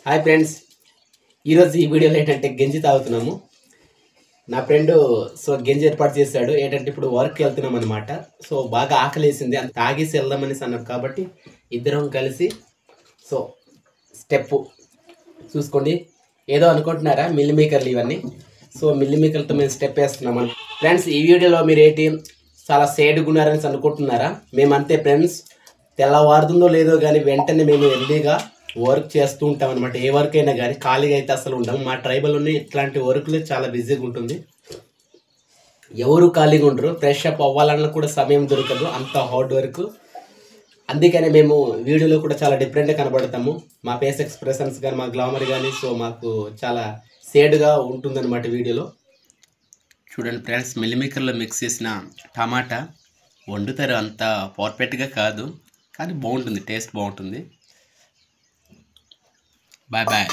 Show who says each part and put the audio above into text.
Speaker 1: Hi friends, ఈరోజు ఈ వీడియోలో ఏంటంటే గంజి తాగుతున్నాము. నా ఫ్రెండ్ గంజి ఏర్పాటు చేశాడు. ఏంటంటే ఇప్పుడు వర్క్కి వెళ్తున్నాం అనమాట. బాగా ఆకలేసింది, అంత తాగేసి వెళ్దామనేసి అన్నాడు. కాబట్టి ఇద్దరం కలిసి స్టెప్ చూసుకోండి. ఏదో అనుకుంటున్నారా, మిల్లి మేకర్లు ఇవన్నీ. మిల్లి మేకర్లతో మేము స్టెప్ వేస్తున్నాం ఫ్రెండ్స్. ఈ వీడియోలో మీరు ఏంటి చాలా సేడ్గా ఉన్నారని అనుకుంటున్నారా? మేమంతే ఫ్రెండ్స్. తెల్లవారుతుందో లేదో కానీ వెంటనే మేము ఎర్లీగా వర్క్ చేస్తూ ఉంటాం అనమాట. ఏ వర్క్ అయినా కానీ ఖాళీగా అయితే అసలు ఉంటాం. మా ట్రైబల్లోనే ఇట్లాంటి వర్క్లు చాలా బిజీగా ఉంటుంది. ఎవరు ఖాళీగా ఉండరు. ఫ్రెష్ అప్ అవ్వాలన్నా కూడా సమయం దొరకదు, అంత హార్డ్ వర్క్. అందుకనే మేము వీడియోలో కూడా చాలా డిఫరెంట్గా కనబడతాము. మా ఫేస్ ఎక్స్ప్రెషన్స్ కానీ, మా గ్లామర్ కానీ మాకు చాలా సేడ్గా ఉంటుందన్నమాట వీడియోలో. చూడండి ఫ్రెండ్స్, మిల్లిమేకర్లో మిక్స్ చేసిన టమాటా వండుతారు. అంత పర్ఫెక్ట్గా కాదు, కానీ బాగుంటుంది, టేస్ట్ బాగుంటుంది. Bye bye.